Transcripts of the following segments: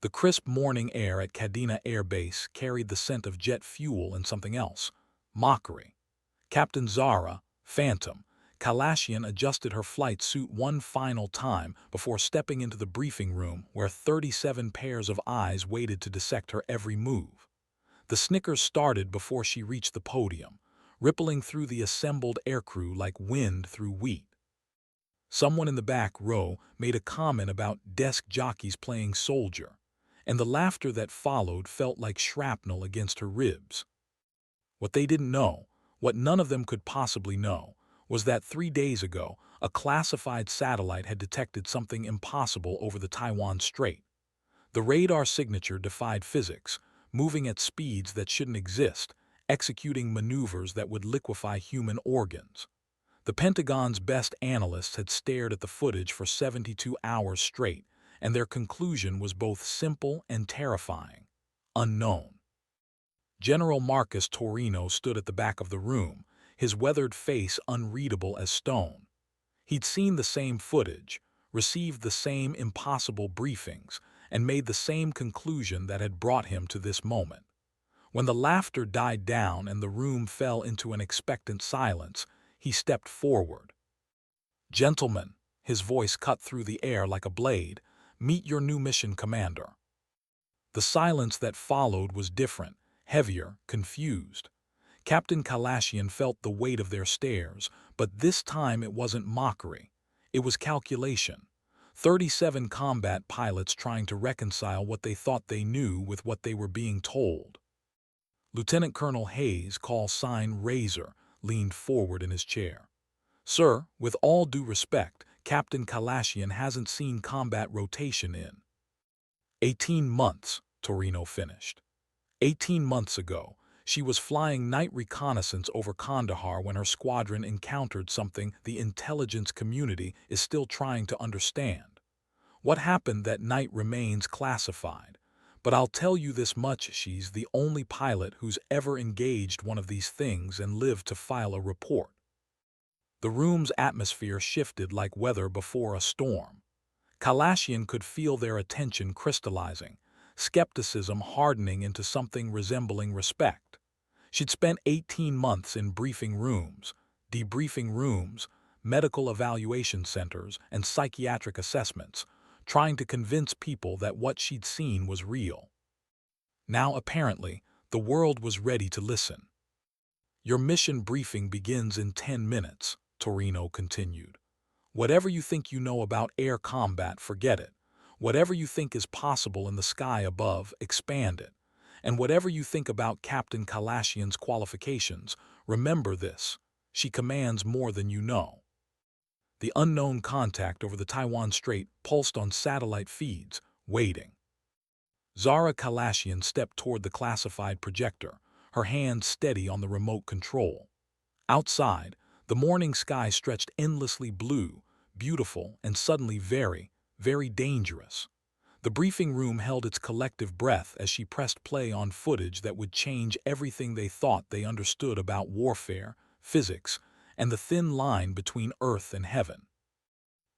The crisp morning air at Kadena Air Base carried the scent of jet fuel and something else. Mockery. Captain Zara, Phantom, Kalashian adjusted her flight suit one final time before stepping into the briefing room where 37 pairs of eyes waited to dissect her every move. The snickers started before she reached the podium, rippling through the assembled aircrew like wind through wheat. Someone in the back row made a comment about desk jockeys playing soldier, and the laughter that followed felt like shrapnel against her ribs. What they didn't know, what none of them could possibly know, was that 3 days ago, a classified satellite had detected something impossible over the Taiwan Strait. The radar signature defied physics, moving at speeds that shouldn't exist, executing maneuvers that would liquefy human organs. The Pentagon's best analysts had stared at the footage for 72 hours straight, and their conclusion was both simple and terrifying: unknown. General Marcus Torino stood at the back of the room, his weathered face unreadable as stone. He'd seen the same footage, received the same impossible briefings, and made the same conclusion that had brought him to this moment. When the laughter died down and the room fell into an expectant silence, he stepped forward. "Gentlemen," his voice cut through the air like a blade, "meet your new mission commander." The silence that followed was different, heavier, confused. Captain Kalashian felt the weight of their stares, but this time it wasn't mockery. It was calculation. 37 combat pilots trying to reconcile what they thought they knew with what they were being told. Lieutenant Colonel Hayes, call sign Razor, leaned forward in his chair. "Sir, with all due respect, Captain Kalashian hasn't seen combat rotation in 18 months, Torino finished. 18 months ago, she was flying night reconnaissance over Kandahar when her squadron encountered something the intelligence community is still trying to understand. What happened that night remains classified, but I'll tell you this much: she's the only pilot who's ever engaged one of these things and lived to file a report." The room's atmosphere shifted like weather before a storm. Kalashian could feel their attention crystallizing, skepticism hardening into something resembling respect. She'd spent 18 months in briefing rooms, debriefing rooms, medical evaluation centers, and psychiatric assessments, trying to convince people that what she'd seen was real. Now, apparently, the world was ready to listen. "Your mission briefing begins in 10 minutes, Torino continued. "Whatever you think you know about air combat, forget it. Whatever you think is possible in the sky above, expand it. And whatever you think about Captain Kalashian's qualifications, remember this: she commands more than you know." The unknown contact over the Taiwan Strait pulsed on satellite feeds, waiting. Zara Kalashian stepped toward the classified projector, her hand steady on the remote control. Outside, the morning sky stretched endlessly blue, beautiful, and suddenly very, very dangerous. The briefing room held its collective breath as she pressed play on footage that would change everything they thought they understood about warfare, physics, and the thin line between Earth and heaven.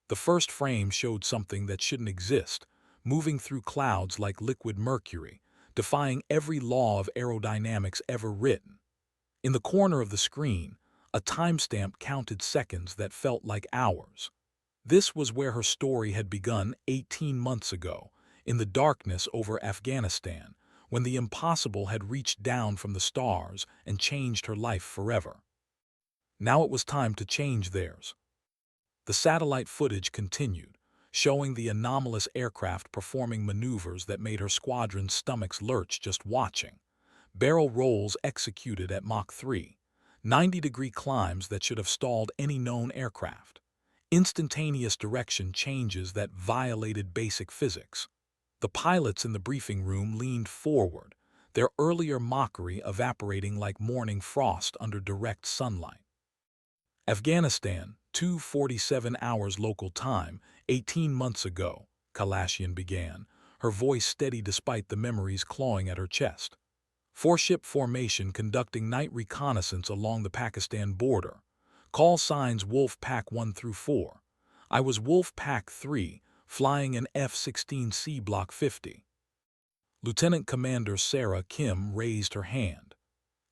The first frame showed something that shouldn't exist, moving through clouds like liquid mercury, defying every law of aerodynamics ever written. In the corner of the screen, a timestamp counted seconds that felt like hours. This was where her story had begun 18 months ago, in the darkness over Afghanistan, when the impossible had reached down from the stars and changed her life forever. Now it was time to change theirs. The satellite footage continued, showing the anomalous aircraft performing maneuvers that made her squadron's stomachs lurch just watching. Barrel rolls executed at Mach 3, 90-degree climbs that should have stalled any known aircraft. Instantaneous direction changes that violated basic physics. The pilots in the briefing room leaned forward, their earlier mockery evaporating like morning frost under direct sunlight. "Afghanistan, 2:47 hours local time, 18 months ago," Kalashian began, her voice steady despite the memories clawing at her chest. "Four-ship formation conducting night reconnaissance along the Pakistan border. Call signs Wolf Pack 1 through 4. I was Wolf Pack 3, flying an F-16C Block 50. Lieutenant Commander Sarah Kim raised her hand.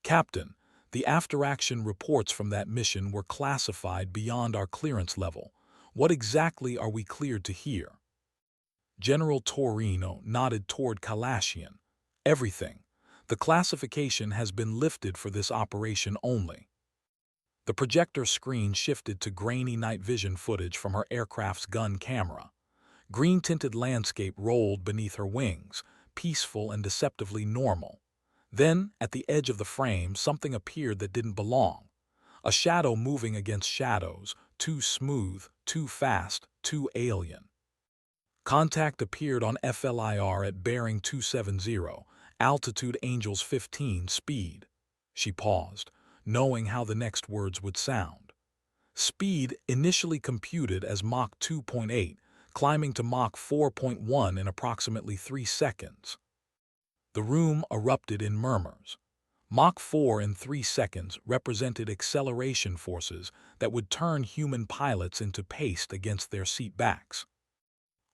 Captain, the after-action reports from that mission were classified beyond our clearance level. What exactly are we cleared to hear? General Torino nodded toward Kalashian. Everything. The classification has been lifted for this operation only. The projector screen shifted to grainy night vision footage from her aircraft's gun camera. Green-tinted landscape rolled beneath her wings, peaceful and deceptively normal. Then, at the edge of the frame, something appeared that didn't belong. A shadow moving against shadows, too smooth, too fast, too alien. Contact appeared on FLIR at bearing 270, altitude Angels 15, speed. She paused, knowing how the next words would sound. Speed initially computed as Mach 2.8, climbing to Mach 4.1 in approximately 3 seconds. The room erupted in murmurs. Mach 4 in 3 seconds represented acceleration forces that would turn human pilots into paste against their seat backs.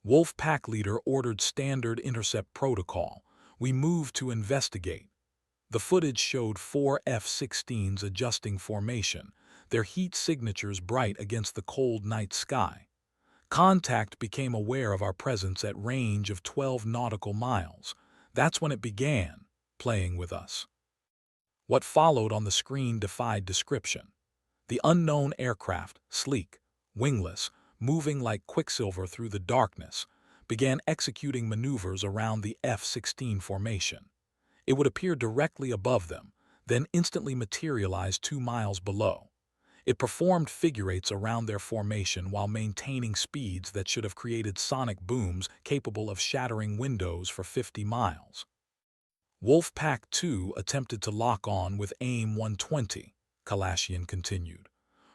Wolf Pack Leader ordered standard intercept protocol. We moved to investigate. The footage showed 4 F-16s adjusting formation, their heat signatures bright against the cold night sky. Contact became aware of our presence at range of 12 nautical miles. That's when it began, playing with us. What followed on the screen defied description. The unknown aircraft, sleek, wingless, moving like quicksilver through the darkness, began executing maneuvers around the F-16 formation. It would appear directly above them, then instantly materialize 2 miles below. It performed figure eights around their formation while maintaining speeds that should have created sonic booms capable of shattering windows for 50 miles. Wolfpack 2 attempted to lock on with AIM-120, Kalashian continued.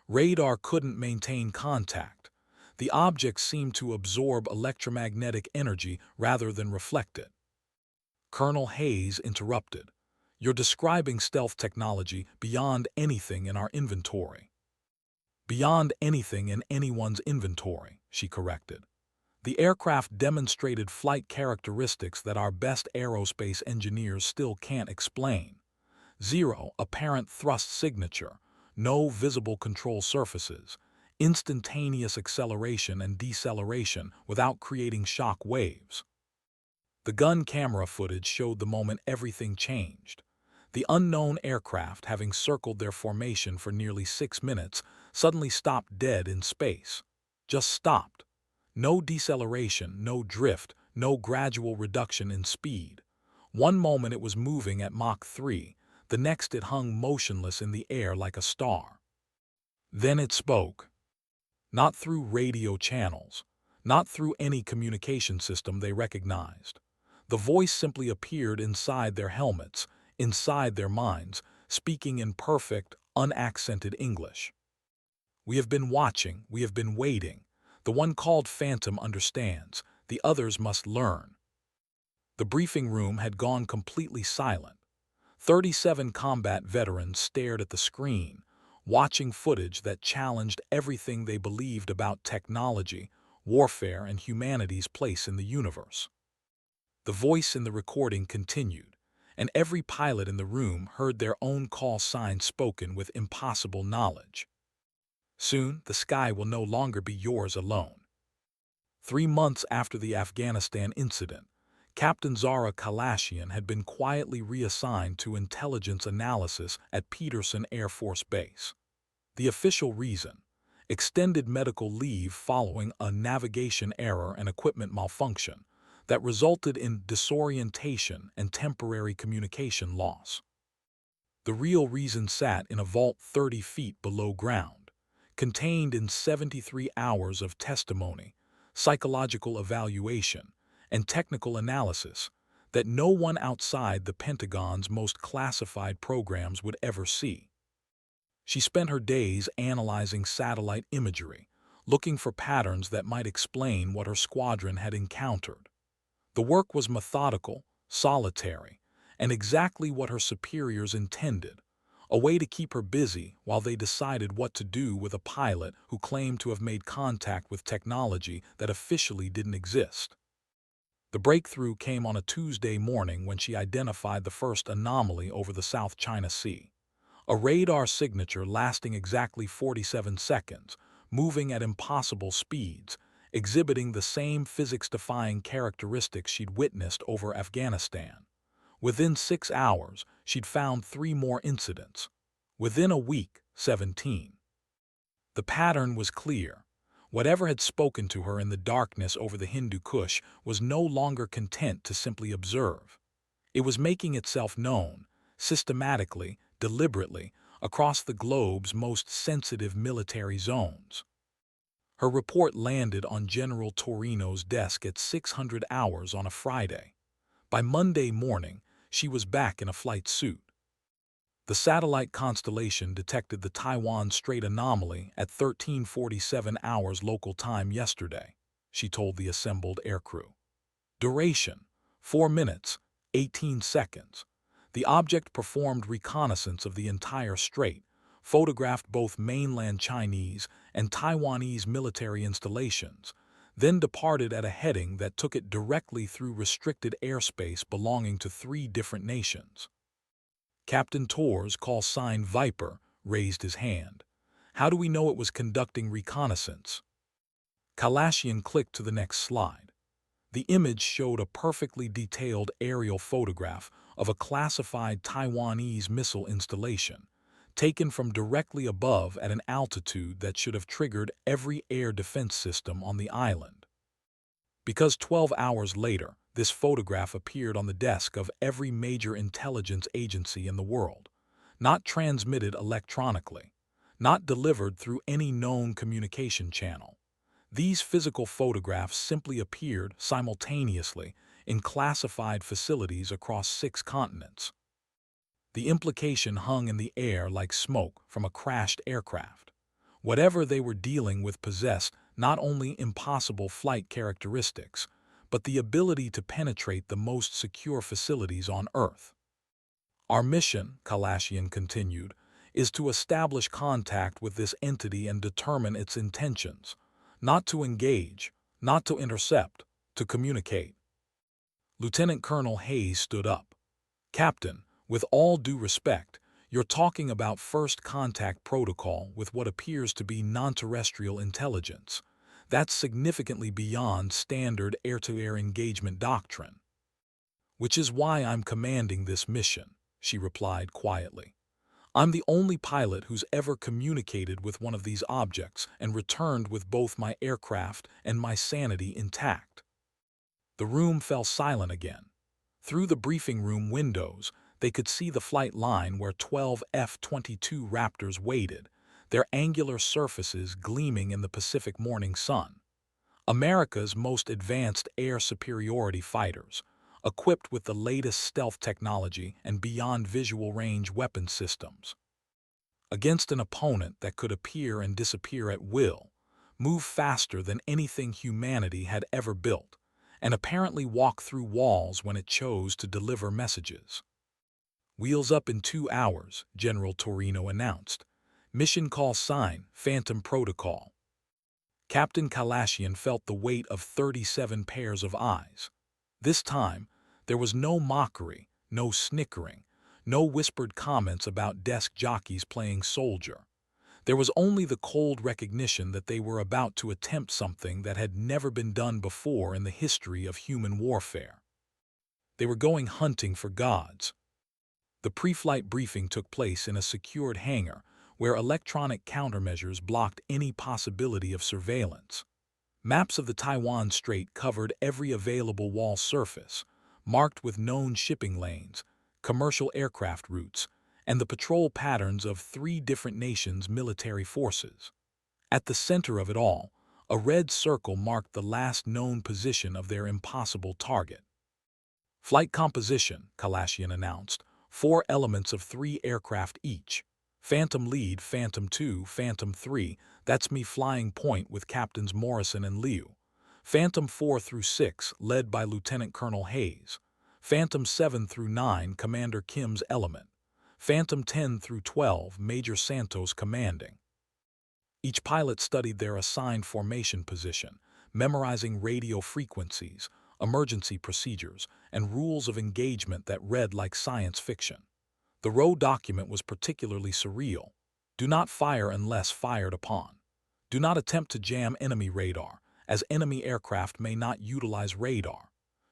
Radar couldn't maintain contact. The object seemed to absorb electromagnetic energy rather than reflect it. Colonel Hayes interrupted. You're describing stealth technology beyond anything in our inventory. Beyond anything in anyone's inventory, she corrected. The aircraft demonstrated flight characteristics that our best aerospace engineers still can't explain. Zero apparent thrust signature, no visible control surfaces, instantaneous acceleration and deceleration without creating shock waves. The gun camera footage showed the moment everything changed. The unknown aircraft, having circled their formation for nearly 6 minutes, suddenly stopped dead in space. Just stopped. No deceleration, no drift, no gradual reduction in speed. One moment it was moving at Mach 3, the next it hung motionless in the air like a star. Then it spoke. Not through radio channels, not through any communication system they recognized. The voice simply appeared inside their helmets, inside their minds, speaking in perfect, unaccented English. We have been watching, we have been waiting. The one called Phantom understands, the others must learn. The briefing room had gone completely silent. 37 combat veterans stared at the screen, watching footage that challenged everything they believed about technology, warfare, and humanity's place in the universe. The voice in the recording continued, and every pilot in the room heard their own call sign spoken with impossible knowledge. Soon, the sky will no longer be yours alone. 3 months after the Afghanistan incident, Captain Zara Kalashian had been quietly reassigned to intelligence analysis at Peterson Air Force Base. The official reason: extended medical leave following a navigation error and equipment malfunction that resulted in disorientation and temporary communication loss. The real reason sat in a vault 30 feet below ground, contained in 73 hours of testimony, psychological evaluation, and technical analysis that no one outside the Pentagon's most classified programs would ever see. She spent her days analyzing satellite imagery, looking for patterns that might explain what her squadron had encountered. The work was methodical, solitary, and exactly what her superiors intended, a way to keep her busy while they decided what to do with a pilot who claimed to have made contact with technology that officially didn't exist. The breakthrough came on a Tuesday morning when she identified the first anomaly over the South China Sea. A radar signature lasting exactly 47 seconds, moving at impossible speeds, exhibiting the same physics-defying characteristics she'd witnessed over Afghanistan. Within 6 hours, she'd found 3 more incidents. Within a week, 17. The pattern was clear. Whatever had spoken to her in the darkness over the Hindu Kush was no longer content to simply observe. It was making itself known, systematically, deliberately, across the globe's most sensitive military zones. Her report landed on General Torino's desk at 600 hours on a Friday. By Monday morning, she was back in a flight suit. The satellite constellation detected the Taiwan Strait anomaly at 13:47 hours local time yesterday, she told the assembled aircrew. Duration: 4 minutes, 18 seconds. The object performed reconnaissance of the entire strait, photographed both mainland Chinese and Taiwanese military installations, then departed at a heading that took it directly through restricted airspace belonging to 3 different nations. Captain Torres, call sign Viper, raised his hand. How do we know it was conducting reconnaissance? Kalashian clicked to the next slide. The image showed a perfectly detailed aerial photograph of a classified Taiwanese missile installation, taken from directly above at an altitude that should have triggered every air defense system on the island. Because 12 hours later, this photograph appeared on the desk of every major intelligence agency in the world, not transmitted electronically, not delivered through any known communication channel. These physical photographs simply appeared simultaneously in classified facilities across 6 continents. The implication hung in the air like smoke from a crashed aircraft. Whatever they were dealing with possessed not only impossible flight characteristics, but the ability to penetrate the most secure facilities on Earth. Our mission, Kalashian continued, is to establish contact with this entity and determine its intentions. Not to engage, not to intercept, to communicate. Lieutenant Colonel Hayes stood up. Captain, with all due respect, you're talking about first contact protocol with what appears to be non-terrestrial intelligence. That's significantly beyond standard air-to-air engagement doctrine. Which is why I'm commanding this mission, she replied quietly. I'm the only pilot who's ever communicated with one of these objects and returned with both my aircraft and my sanity intact. The room fell silent again. Through the briefing room windows, they could see the flight line where 12 F-22 Raptors waited, their angular surfaces gleaming in the Pacific morning sun. America's most advanced air superiority fighters, equipped with the latest stealth technology and beyond visual range weapon systems. Against an opponent that could appear and disappear at will, move faster than anything humanity had ever built, and apparently walk through walls when it chose to deliver messages. Wheels up in 2 hours, General Torino announced. Mission call sign, Phantom Protocol. Captain Kalashian felt the weight of 37 pairs of eyes. This time, there was no mockery, no snickering, no whispered comments about desk jockeys playing soldier. There was only the cold recognition that they were about to attempt something that had never been done before in the history of human warfare. They were going hunting for gods. The pre-flight briefing took place in a secured hangar where electronic countermeasures blocked any possibility of surveillance. Maps of the Taiwan Strait covered every available wall surface, marked with known shipping lanes, commercial aircraft routes, and the patrol patterns of 3 different nations' military forces. At the center of it all, a red circle marked the last known position of their impossible target. Flight composition, Kalashian announced, 4 elements of 3 aircraft each. Phantom Lead, Phantom 2, Phantom 3, that's me flying point with Captains Morrison and Liu. Phantom 4 through 6, led by Lieutenant Colonel Hayes. Phantom 7 through 9, Commander Kim's element. Phantom 10 through 12, Major Santos commanding. Each pilot studied their assigned formation position, memorizing radio frequencies, emergency procedures, and rules of engagement that read like science fiction. The Roe document was particularly surreal. Do not fire unless fired upon. Do not attempt to jam enemy radar, as enemy aircraft may not utilize radar.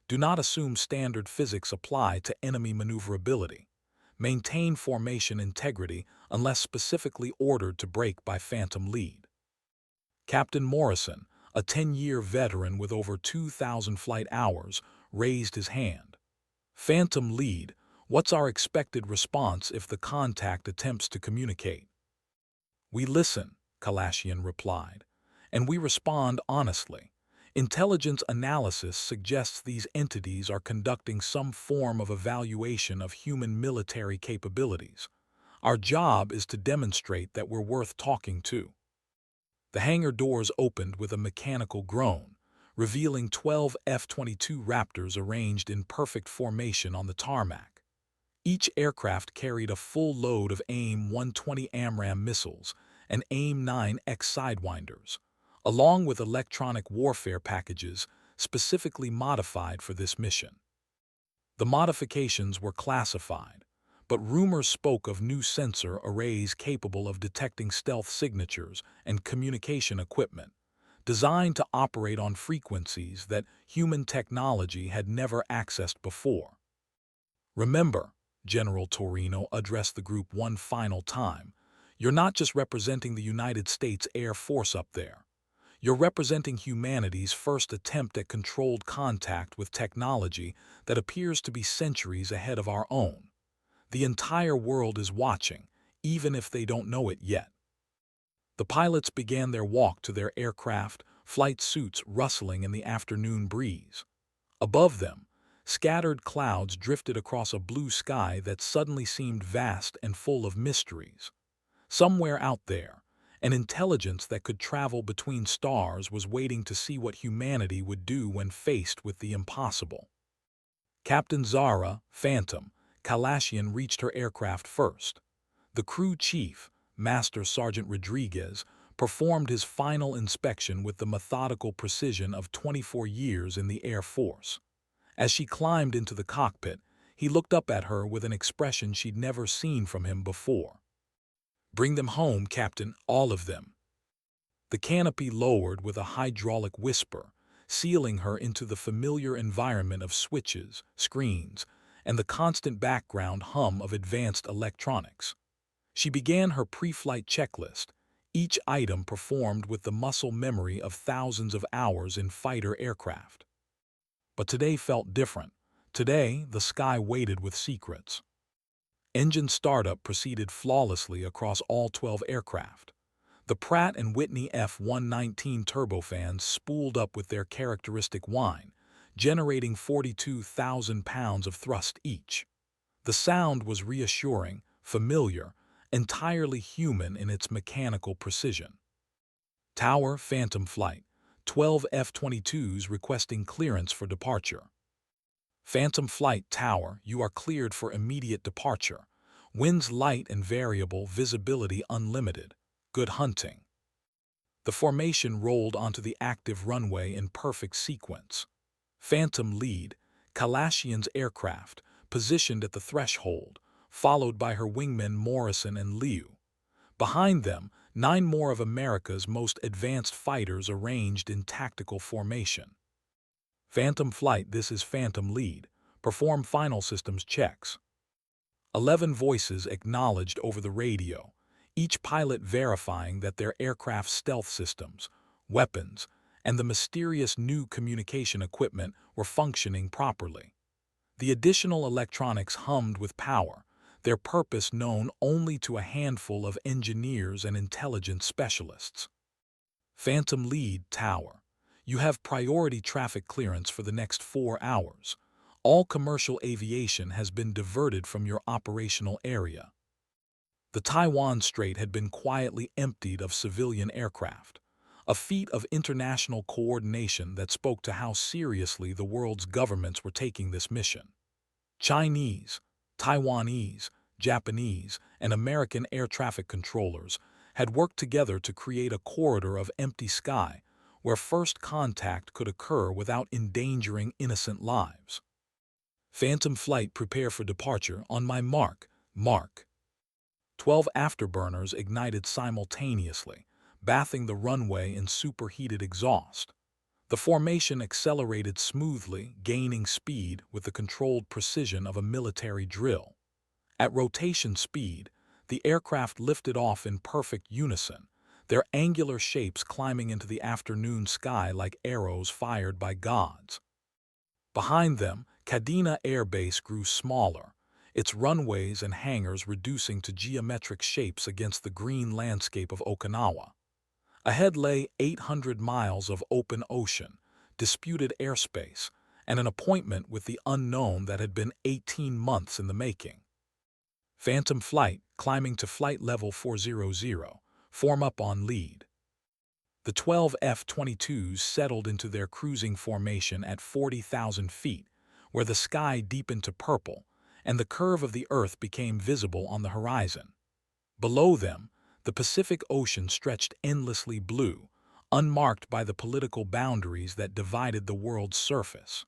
Do not assume standard physics apply to enemy maneuverability. Maintain formation integrity unless specifically ordered to break by phantom lead. Captain Morrison, a 10-year veteran with over 2,000 flight hours, raised his hand. Phantom lead, what's our expected response if the contact attempts to communicate? We listen, Kalashian replied, and we respond honestly. Intelligence analysis suggests these entities are conducting some form of evaluation of human military capabilities. Our job is to demonstrate that we're worth talking to. The hangar doors opened with a mechanical groan, revealing 12 F-22 Raptors arranged in perfect formation on the tarmac. Each aircraft carried a full load of AIM-120 AMRAAM missiles and AIM-9X Sidewinders, along with electronic warfare packages specifically modified for this mission. The modifications were classified, but rumors spoke of new sensor arrays capable of detecting stealth signatures and communication equipment, designed to operate on frequencies that human technology had never accessed before. Remember, General Torino addressed the group one final time, you're not just representing the United States Air Force up there. You're representing humanity's first attempt at controlled contact with technology that appears to be centuries ahead of our own. The entire world is watching, even if they don't know it yet. The pilots began their walk to their aircraft, flight suits rustling in the afternoon breeze. Above them, scattered clouds drifted across a blue sky that suddenly seemed vast and full of mysteries. Somewhere out there, an intelligence that could travel between stars was waiting to see what humanity would do when faced with the impossible. Captain Zara, Phantom, Kalashian reached her aircraft first. The crew chief, Master Sergeant Rodriguez, performed his final inspection with the methodical precision of 24 years in the Air Force. As she climbed into the cockpit, he looked up at her with an expression she'd never seen from him before. Bring them home, Captain, all of them. The canopy lowered with a hydraulic whisper, sealing her into the familiar environment of switches, screens, and the constant background hum of advanced electronics. She began her pre-flight checklist, each item performed with the muscle memory of thousands of hours in fighter aircraft. But today felt different. Today, the sky waited with secrets. Engine startup proceeded flawlessly across all 12 aircraft. The Pratt & Whitney F-119 turbofans spooled up with their characteristic whine, generating 42,000 pounds of thrust each. The sound was reassuring, familiar, entirely human in its mechanical precision. Tower Phantom Flight, 12 F-22s requesting clearance for departure. Phantom Flight Tower, you are cleared for immediate departure. Winds light and variable, visibility unlimited. Good hunting. The formation rolled onto the active runway in perfect sequence. Phantom lead, Kalashian's aircraft, positioned at the threshold, followed by her wingmen Morrison and Liu. Behind them, 9 more of America's most advanced fighters arranged in tactical formation. Phantom Flight, this is Phantom lead. Perform final systems checks. 11 voices acknowledged over the radio, each pilot verifying that their aircraft's stealth systems, weapons, and the mysterious new communication equipment were functioning properly. The additional electronics hummed with power, their purpose known only to a handful of engineers and intelligence specialists. Phantom Lead Tower, you have priority traffic clearance for the next 4 hours. All commercial aviation has been diverted from your operational area. The Taiwan Strait had been quietly emptied of civilian aircraft, a feat of international coordination that spoke to how seriously the world's governments were taking this mission. Chinese, Taiwanese, Japanese, and American air traffic controllers had worked together to create a corridor of empty sky where first contact could occur without endangering innocent lives. Phantom Flight, prepare for departure. On my mark, mark. 12 afterburners ignited simultaneously, bathing the runway in superheated exhaust. The formation accelerated smoothly, gaining speed with the controlled precision of a military drill. At rotation speed, the aircraft lifted off in perfect unison, their angular shapes climbing into the afternoon sky like arrows fired by gods. Behind them, Kadena Air Base grew smaller, its runways and hangars reducing to geometric shapes against the green landscape of Okinawa. Ahead lay 800 miles of open ocean, disputed airspace, and an appointment with the unknown that had been 18 months in the making. Phantom Flight, climbing to flight level 400, form up on lead. The 12 F-22s settled into their cruising formation at 40,000 feet, where the sky deepened to purple, and the curve of the Earth became visible on the horizon. Below them, the Pacific Ocean stretched endlessly blue, unmarked by the political boundaries that divided the world's surface.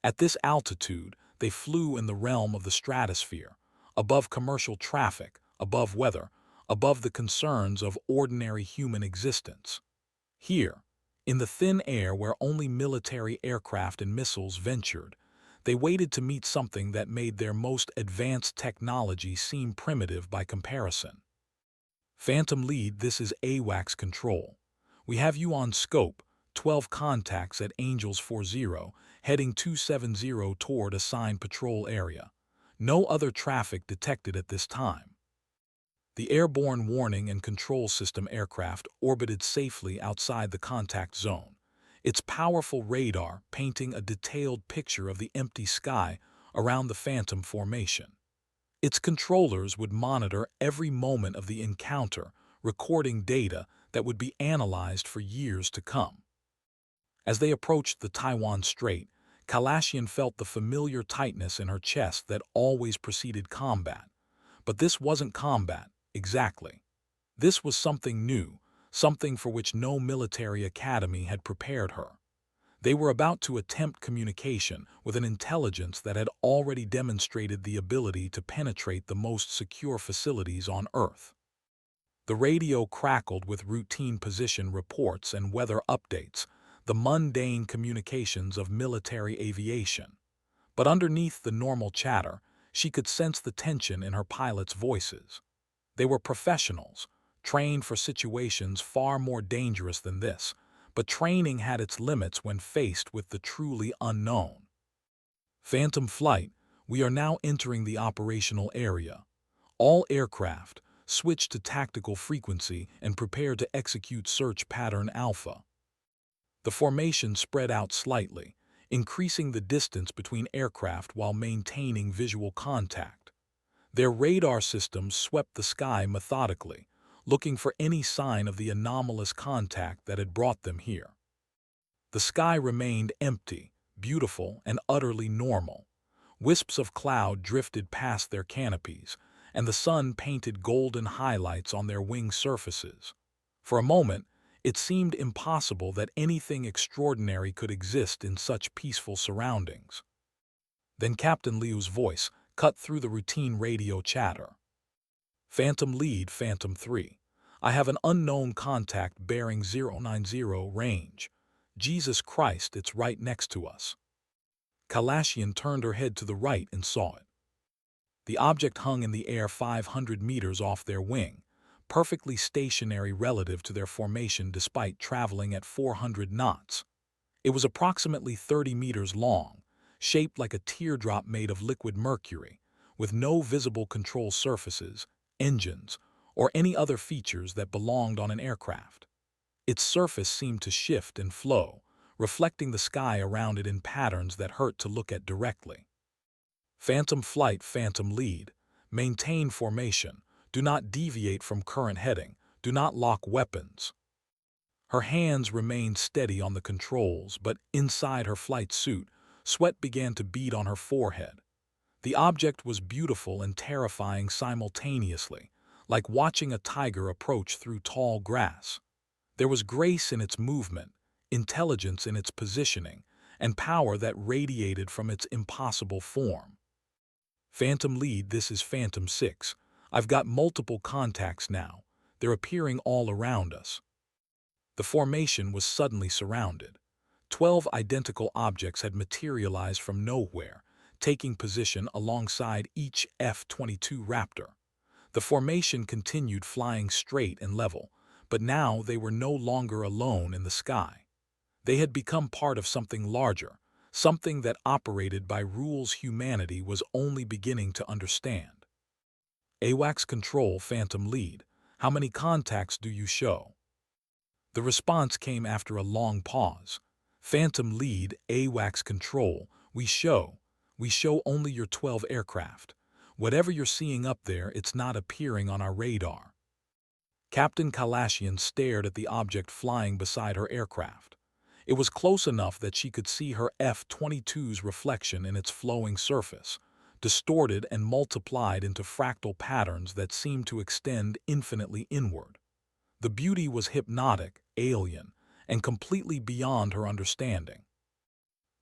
At this altitude, they flew in the realm of the stratosphere, above commercial traffic, above weather, above the concerns of ordinary human existence. Here, in the thin air where only military aircraft and missiles ventured, they waited to meet something that made their most advanced technology seem primitive by comparison. Phantom Lead, this is AWACS Control. We have you on scope, 12 contacts at Angels 40, heading 270 toward assigned patrol area. No other traffic detected at this time. The airborne warning and control system aircraft orbited safely outside the contact zone, its powerful radar painting a detailed picture of the empty sky around the Phantom formation. Its controllers would monitor every moment of the encounter, recording data that would be analyzed for years to come. As they approached the Taiwan Strait, Kalashian felt the familiar tightness in her chest that always preceded combat. But this wasn't combat, exactly. This was something new, something for which no military academy had prepared her. They were about to attempt communication with an intelligence that had already demonstrated the ability to penetrate the most secure facilities on Earth. The radio crackled with routine position reports and weather updates, the mundane communications of military aviation. But underneath the normal chatter, she could sense the tension in her pilots' voices. They were professionals, trained for situations far more dangerous than this, but training had its limits when faced with the truly unknown. Phantom Flight, we are now entering the operational area. All aircraft, switch to tactical frequency and prepare to execute search pattern Alpha. The formation spread out slightly, increasing the distance between aircraft while maintaining visual contact. Their radar systems swept the sky methodically, looking for any sign of the anomalous contact that had brought them here. The sky remained empty, beautiful, and utterly normal. Wisps of cloud drifted past their canopies, and the sun painted golden highlights on their wing surfaces. For a moment, it seemed impossible that anything extraordinary could exist in such peaceful surroundings. Then Captain Liu's voice cut through the routine radio chatter. Phantom Lead, Phantom 3. I have an unknown contact bearing 090 range. Jesus Christ, it's right next to us. Kalashian turned her head to the right and saw it. The object hung in the air 500 meters off their wing, perfectly stationary relative to their formation despite traveling at 400 knots. It was approximately 30 meters long, shaped like a teardrop made of liquid mercury, with no visible control surfaces, engines, or any other features that belonged on an aircraft. Its surface seemed to shift and flow, reflecting the sky around it in patterns that hurt to look at directly. Phantom Flight, Phantom Lead. Maintain formation. Do not deviate from current heading. Do not lock weapons. Her hands remained steady on the controls, but inside her flight suit, sweat began to bead on her forehead. The object was beautiful and terrifying simultaneously, like watching a tiger approach through tall grass. There was grace in its movement, intelligence in its positioning, and power that radiated from its impossible form. Phantom Lead, this is Phantom 6. I've got multiple contacts now. They're appearing all around us. The formation was suddenly surrounded. 12 identical objects had materialized from nowhere, taking position alongside each F-22 Raptor. The formation continued flying straight and level, but now they were no longer alone in the sky. They had become part of something larger, something that operated by rules humanity was only beginning to understand. AWACS Control, Phantom Lead. How many contacts do you show? The response came after a long pause. Phantom Lead, AWACS Control. We show only your 12 aircraft. Whatever you're seeing up there, it's not appearing on our radar. Captain Kalashian stared at the object flying beside her aircraft. It was close enough that she could see her F-22's reflection in its flowing surface, distorted and multiplied into fractal patterns that seemed to extend infinitely inward. The beauty was hypnotic, alien, and completely beyond her understanding.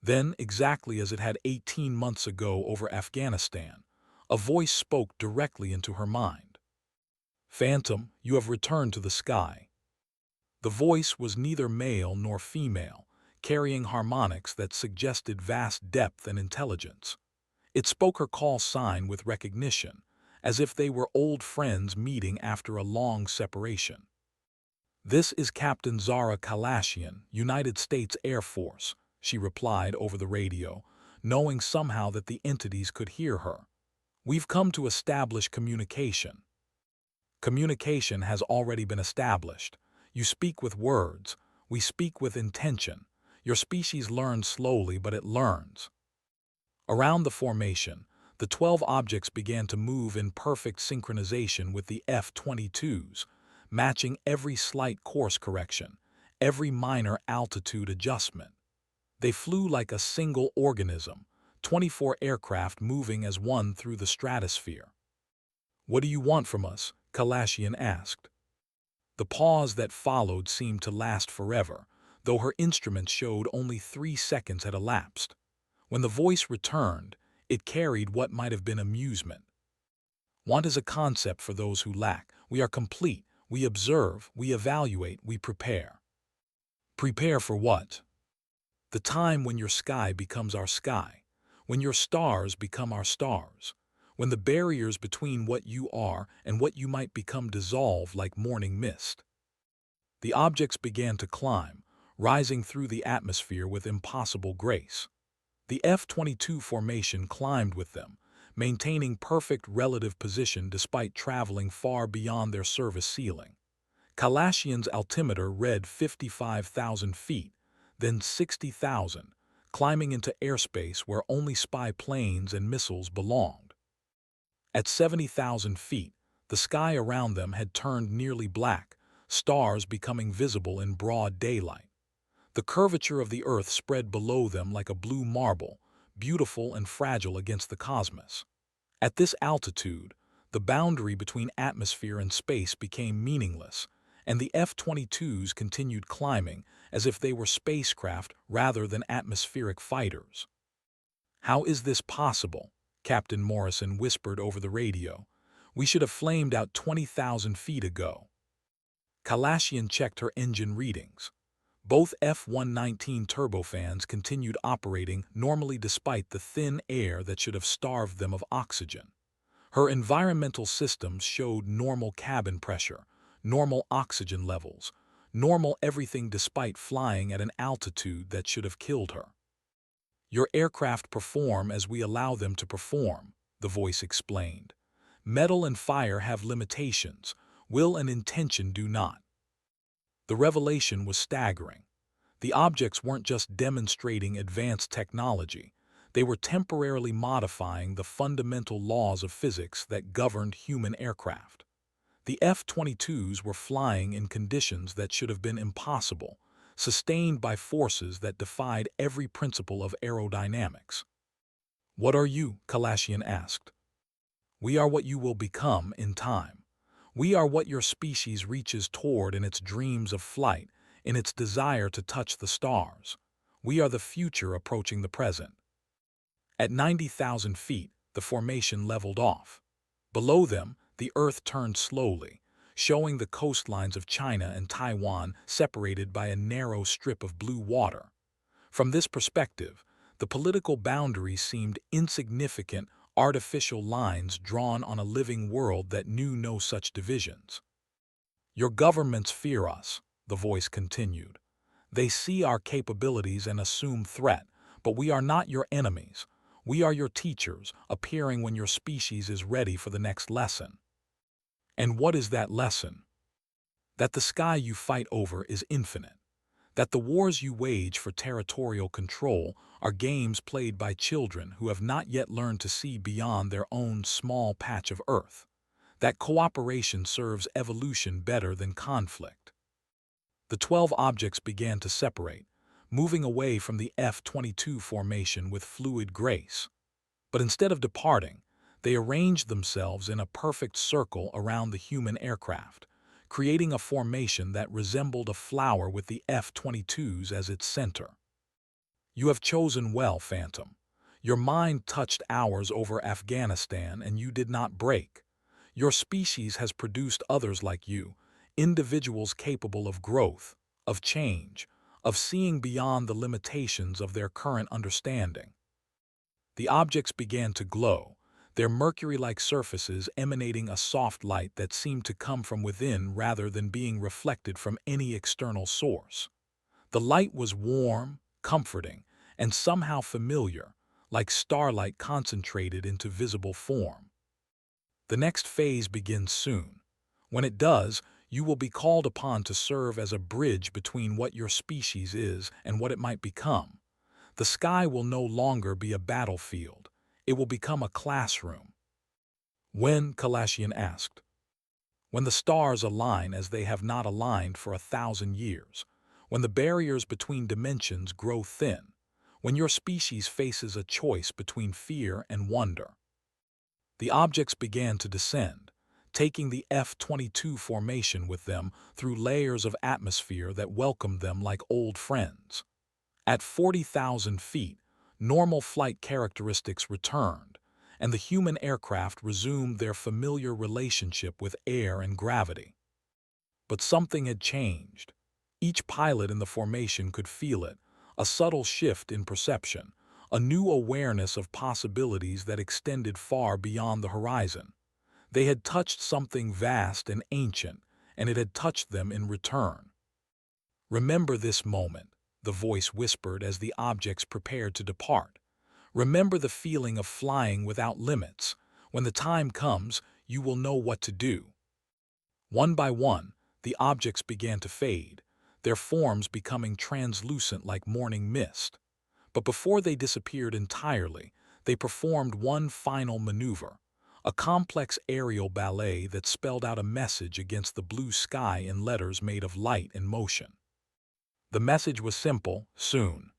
Then, exactly as it had 18 months ago over Afghanistan, a voice spoke directly into her mind. Phantom, you have returned to the sky. The voice was neither male nor female, carrying harmonics that suggested vast depth and intelligence. It spoke her call sign with recognition, as if they were old friends meeting after a long separation. This is Captain Zara Kalashian, United States Air Force, she replied over the radio, knowing somehow that the entities could hear her. We've come to establish communication. Communication has already been established. You speak with words. We speak with intention. Your species learns slowly, but it learns. Around the formation, the 12 objects began to move in perfect synchronization with the F-22s, matching every slight course correction, every minor altitude adjustment. They flew like a single organism, 24 aircraft moving as one through the stratosphere. What do you want from us? Kalashian asked. The pause that followed seemed to last forever, though her instruments showed only 3 seconds had elapsed. When the voice returned, it carried what might have been amusement. Want is a concept for those who lack. We are complete. We observe, we evaluate, we prepare. Prepare for what? The time when your sky becomes our sky, when your stars become our stars, when the barriers between what you are and what you might become dissolve like morning mist. The objects began to climb, rising through the atmosphere with impossible grace. The F-22 formation climbed with them, maintaining perfect relative position despite traveling far beyond their service ceiling. Kalashian's altimeter read 55,000 feet, then 60,000, climbing into airspace where only spy planes and missiles belonged. At 70,000 feet, the sky around them had turned nearly black, stars becoming visible in broad daylight. The curvature of the Earth spread below them like a blue marble, beautiful and fragile against the cosmos. At this altitude, the boundary between atmosphere and space became meaningless, and the F-22s continued climbing as if they were spacecraft rather than atmospheric fighters. How is this possible? Captain Morrison whispered over the radio. We should have flamed out 20,000 feet ago. Kalashian checked her engine readings. Both F-119 turbofans continued operating normally despite the thin air that should have starved them of oxygen. Her environmental systems showed normal cabin pressure, normal oxygen levels, normal everything despite flying at an altitude that should have killed her. Your aircraft perform as we allow them to perform, the voice explained. Metal and fire have limitations, will and intention do not. The revelation was staggering. The objects weren't just demonstrating advanced technology, they were temporarily modifying the fundamental laws of physics that governed human aircraft. The F-22s were flying in conditions that should have been impossible, sustained by forces that defied every principle of aerodynamics. What are you? Kalashian asked. We are what you will become in time. We are what your species reaches toward in its dreams of flight, in its desire to touch the stars. We are the future approaching the present. At 90,000 feet, the formation leveled off. Below them, the Earth turned slowly, showing the coastlines of China and Taiwan separated by a narrow strip of blue water. From this perspective, the political boundaries seemed insignificant, artificial lines drawn on a living world that knew no such divisions. Your governments fear us, the voice continued. They see our capabilities and assume threat, but we are not your enemies. We are your teachers, appearing when your species is ready for the next lesson. And what is that lesson? That the sky you fight over is infinite. That the wars you wage for territorial control are games played by children who have not yet learned to see beyond their own small patch of Earth. That cooperation serves evolution better than conflict. The 12 objects began to separate, moving away from the F-22 formation with fluid grace. But instead of departing, they arranged themselves in a perfect circle around the human aircraft, creating a formation that resembled a flower with the F-22s as its center. You have chosen well, Phantom. Your mind touched ours over Afghanistan and you did not break. Your species has produced others like you, individuals capable of growth, of change, of seeing beyond the limitations of their current understanding. The objects began to glow, their mercury-like surfaces emanating a soft light that seemed to come from within rather than being reflected from any external source. The light was warm, comforting, and somehow familiar, like starlight concentrated into visible form. The next phase begins soon. When it does, you will be called upon to serve as a bridge between what your species is and what it might become. The sky will no longer be a battlefield. It will become a classroom. When? Kalashian asked. When the stars align as they have not aligned for 1,000 years. When the barriers between dimensions grow thin. When your species faces a choice between fear and wonder. The objects began to descend, taking the F-22 formation with them through layers of atmosphere that welcomed them like old friends. At 40,000 feet, normal flight characteristics returned, and the human aircraft resumed their familiar relationship with air and gravity. But something had changed. Each pilot in the formation could feel it, a subtle shift in perception, a new awareness of possibilities that extended far beyond the horizon. They had touched something vast and ancient, and it had touched them in return. Remember this moment, the voice whispered as the objects prepared to depart. Remember the feeling of flying without limits. When the time comes, you will know what to do. One by one, the objects began to fade, their forms becoming translucent like morning mist. But before they disappeared entirely, they performed one final maneuver, a complex aerial ballet that spelled out a message against the blue sky in letters made of light and motion. The message was simple: soon.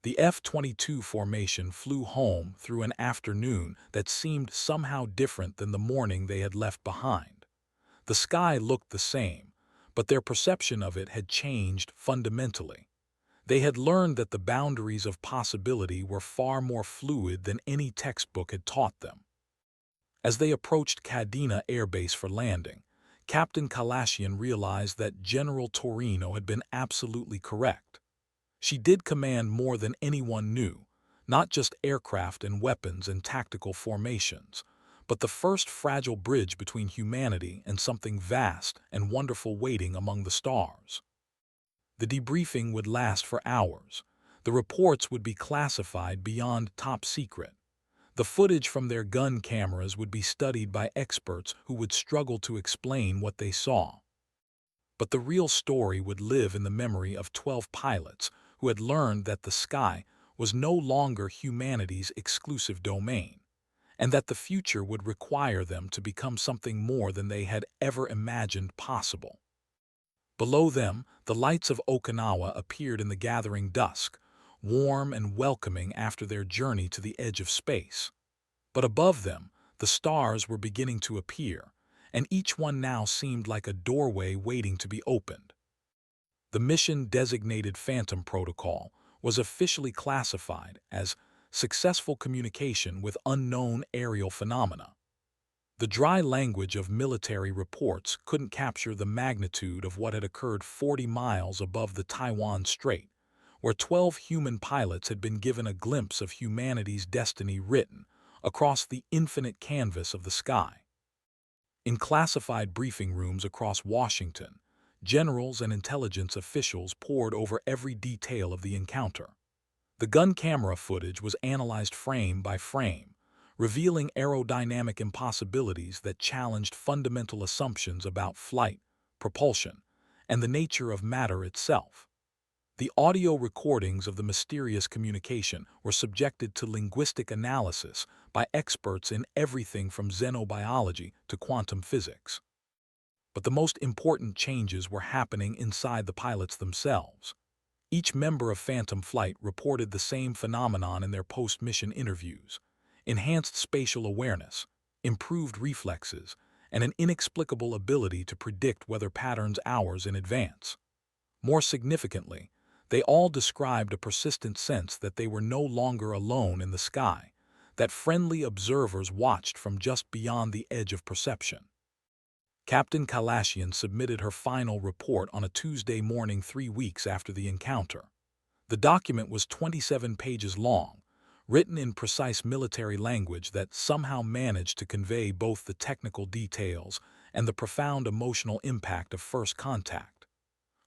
The F-22 formation flew home through an afternoon that seemed somehow different than the morning they had left behind. The sky looked the same, but their perception of it had changed fundamentally. They had learned that the boundaries of possibility were far more fluid than any textbook had taught them. As they approached Kadena Air Base for landing, Captain Kalashian realized that General Torino had been absolutely correct. She did command more than anyone knew, not just aircraft and weapons and tactical formations, but the first fragile bridge between humanity and something vast and wonderful waiting among the stars. The debriefing would last for hours. The reports would be classified beyond top secret. The footage from their gun cameras would be studied by experts who would struggle to explain what they saw. But the real story would live in the memory of 12 pilots who had learned that the sky was no longer humanity's exclusive domain, and that the future would require them to become something more than they had ever imagined possible. Below them, the lights of Okinawa appeared in the gathering dusk, warm and welcoming after their journey to the edge of space. But above them, the stars were beginning to appear, and each one now seemed like a doorway waiting to be opened. The mission-designated Phantom Protocol was officially classified as successful communication with unknown aerial phenomena. The dry language of military reports couldn't capture the magnitude of what had occurred 40 miles above the Taiwan Strait, where 12 human pilots had been given a glimpse of humanity's destiny written across the infinite canvas of the sky. In classified briefing rooms across Washington, generals and intelligence officials pored over every detail of the encounter. The gun camera footage was analyzed frame by frame, revealing aerodynamic impossibilities that challenged fundamental assumptions about flight, propulsion, and the nature of matter itself. The audio recordings of the mysterious communication were subjected to linguistic analysis by experts in everything from xenobiology to quantum physics. But the most important changes were happening inside the pilots themselves. Each member of Phantom Flight reported the same phenomenon in their post-mission interviews: enhanced spatial awareness, improved reflexes, and an inexplicable ability to predict weather patterns hours in advance. More significantly, they all described a persistent sense that they were no longer alone in the sky, that friendly observers watched from just beyond the edge of perception. Captain Kalashian submitted her final report on a Tuesday morning 3 weeks after the encounter. The document was 27 pages long, written in precise military language that somehow managed to convey both the technical details and the profound emotional impact of first contact.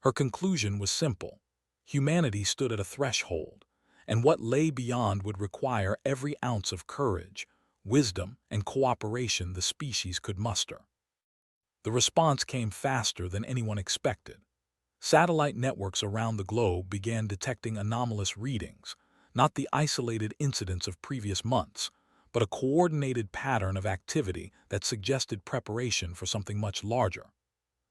Her conclusion was simple: humanity stood at a threshold, and what lay beyond would require every ounce of courage, wisdom, and cooperation the species could muster. The response came faster than anyone expected. Satellite networks around the globe began detecting anomalous readings, not the isolated incidents of previous months, but a coordinated pattern of activity that suggested preparation for something much larger.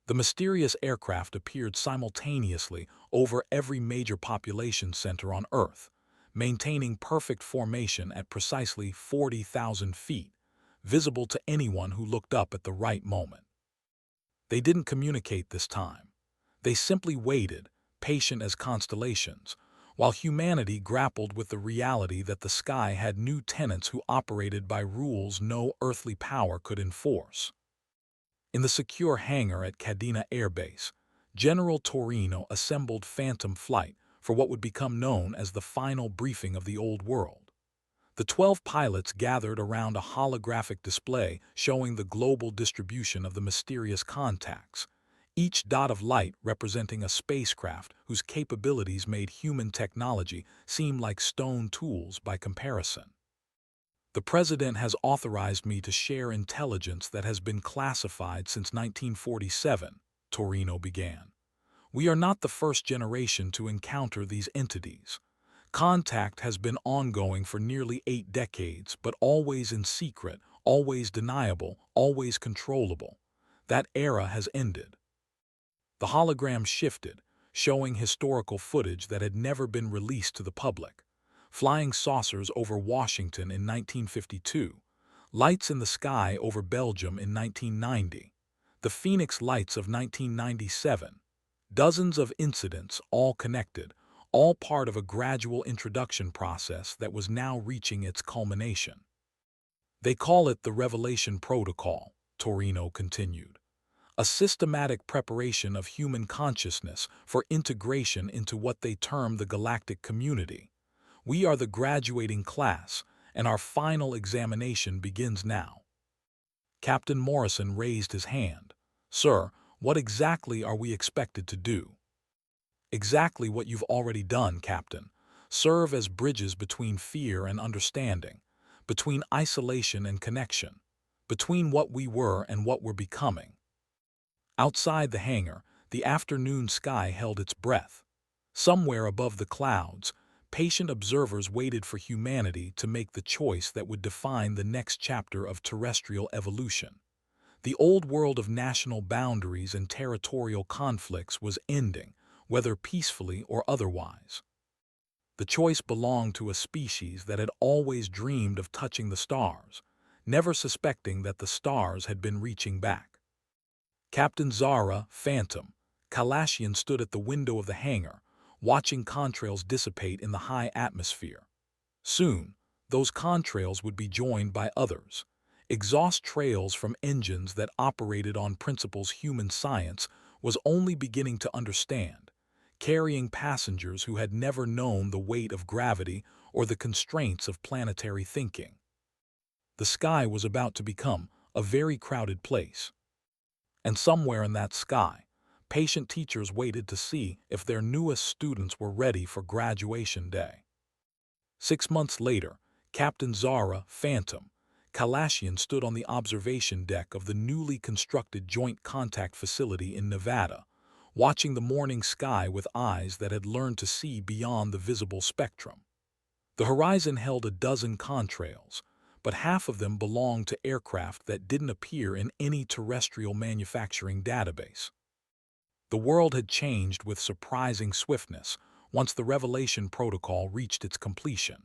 The mysterious aircraft appeared simultaneously over every major population center on Earth, maintaining perfect formation at precisely 40,000 feet, visible to anyone who looked up at the right moment. They didn't communicate this time. They simply waited, patient as constellations, while humanity grappled with the reality that the sky had new tenants who operated by rules no earthly power could enforce. In the secure hangar at Kadena Air Base, General Torino assembled Phantom Flight for what would become known as the final briefing of the Old World. The 12 pilots gathered around a holographic display showing the global distribution of the mysterious contacts, each dot of light representing a spacecraft whose capabilities made human technology seem like stone tools by comparison. The President has authorized me to share intelligence that has been classified since 1947, Torino began. We are not the first generation to encounter these entities. Contact has been ongoing for nearly 8 decades, but always in secret, always deniable, always controllable. That era has ended. The hologram shifted, showing historical footage that had never been released to the public. Flying saucers over Washington in 1952, lights in the sky over Belgium in 1990, the Phoenix Lights of 1997, dozens of incidents, all connected, all part of a gradual introduction process that was now reaching its culmination. They call it the Revelation Protocol, Torino continued. A systematic preparation of human consciousness for integration into what they term the galactic community. We are the graduating class, and our final examination begins now. Captain Morrison raised his hand. Sir, what exactly are we expected to do? Exactly what you've already done, Captain. Serve as bridges between fear and understanding, between isolation and connection, between what we were and what we're becoming. Outside the hangar, the afternoon sky held its breath. Somewhere above the clouds, patient observers waited for humanity to make the choice that would define the next chapter of terrestrial evolution. The old world of national boundaries and territorial conflicts was ending, whether peacefully or otherwise. The choice belonged to a species that had always dreamed of touching the stars, never suspecting that the stars had been reaching back. Captain Zara, Phantom, Kalashian stood at the window of the hangar, watching contrails dissipate in the high atmosphere. Soon, those contrails would be joined by others, exhaust trails from engines that operated on principles human science was only beginning to understand, carrying passengers who had never known the weight of gravity or the constraints of planetary thinking. The sky was about to become a very crowded place. And somewhere in that sky, patient teachers waited to see if their newest students were ready for graduation day. 6 months later, Captain Zara, Phantom, Kalashian stood on the observation deck of the newly constructed Joint Contact Facility in Nevada, watching the morning sky with eyes that had learned to see beyond the visible spectrum. The horizon held a dozen contrails, but half of them belonged to aircraft that didn't appear in any terrestrial manufacturing database. The world had changed with surprising swiftness once the Revelation Protocol reached its completion.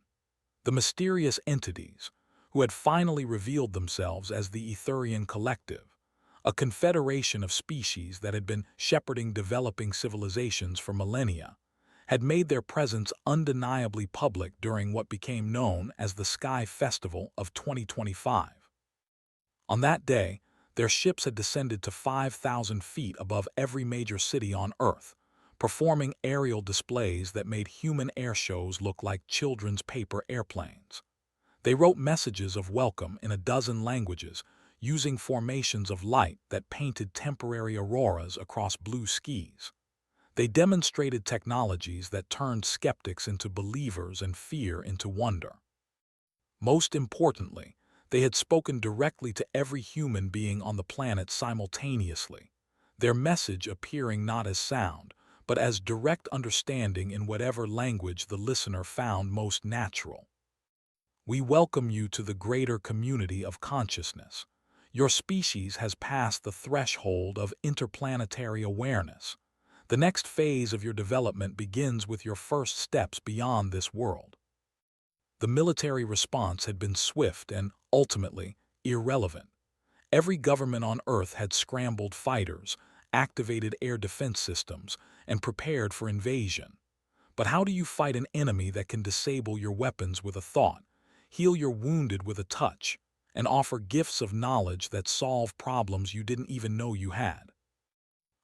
The mysterious entities, who had finally revealed themselves as the Etherian Collective, a confederation of species that had been shepherding developing civilizations for millennia, had made their presence undeniably public during what became known as the Sky Festival of 2025. On that day, their ships had descended to 5,000 feet above every major city on Earth, performing aerial displays that made human air shows look like children's paper airplanes. They wrote messages of welcome in a dozen languages, using formations of light that painted temporary auroras across blue skies. They demonstrated technologies that turned skeptics into believers and fear into wonder. Most importantly, they had spoken directly to every human being on the planet simultaneously, their message appearing not as sound, but as direct understanding in whatever language the listener found most natural. We welcome you to the greater community of consciousness. Your species has passed the threshold of interplanetary awareness. The next phase of your development begins with your first steps beyond this world. The military response had been swift and, ultimately, irrelevant. Every government on Earth had scrambled fighters, activated air defense systems, and prepared for invasion. But how do you fight an enemy that can disable your weapons with a thought, heal your wounded with a touch, and offer gifts of knowledge that solve problems you didn't even know you had?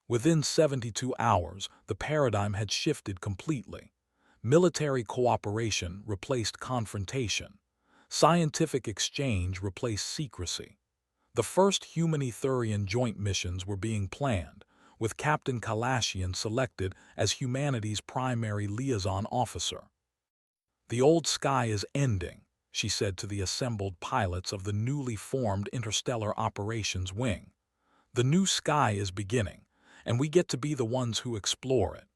Within 72 hours, the paradigm had shifted completely. Military cooperation replaced confrontation. Scientific exchange replaced secrecy. The first human-Etherian joint missions were being planned, with Captain Kalashian selected as humanity's primary liaison officer. "The old sky is ending," she said to the assembled pilots of the newly formed Interstellar Operations Wing. "The new sky is beginning, and we get to be the ones who explore it."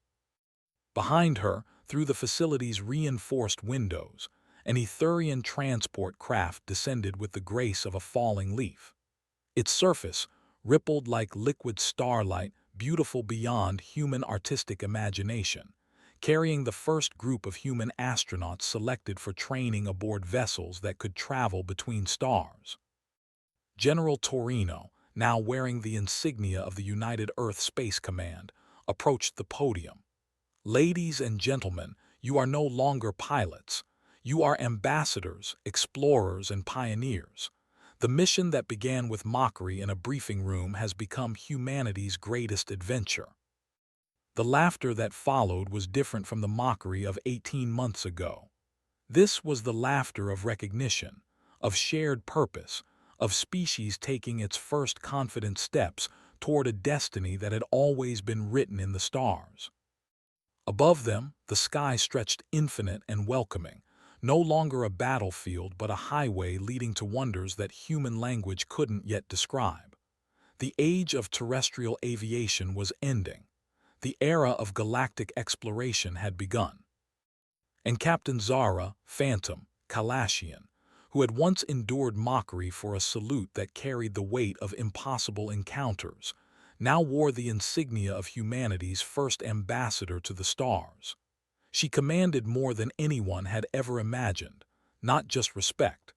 Behind her, through the facility's reinforced windows, an Etherian transport craft descended with the grace of a falling leaf. Its surface, rippled like liquid starlight, beautiful beyond human artistic imagination, carrying the first group of human astronauts selected for training aboard vessels that could travel between stars. General Torino, now wearing the insignia of the United Earth Space Command, approached the podium. "Ladies and gentlemen, you are no longer pilots. You are ambassadors, explorers, and pioneers. The mission that began with mockery in a briefing room has become humanity's greatest adventure." The laughter that followed was different from the mockery of 18 months ago. This was the laughter of recognition, of shared purpose, of species taking its first confident steps toward a destiny that had always been written in the stars. Above them, the sky stretched infinite and welcoming, no longer a battlefield but a highway leading to wonders that human language couldn't yet describe. The age of terrestrial aviation was ending. The era of galactic exploration had begun. And Captain Zara, Phantom, Kalashian, who had once endured mockery for a salute that carried the weight of impossible encounters, now wore the insignia of humanity's first ambassador to the stars. She commanded more than anyone had ever imagined, not just respect,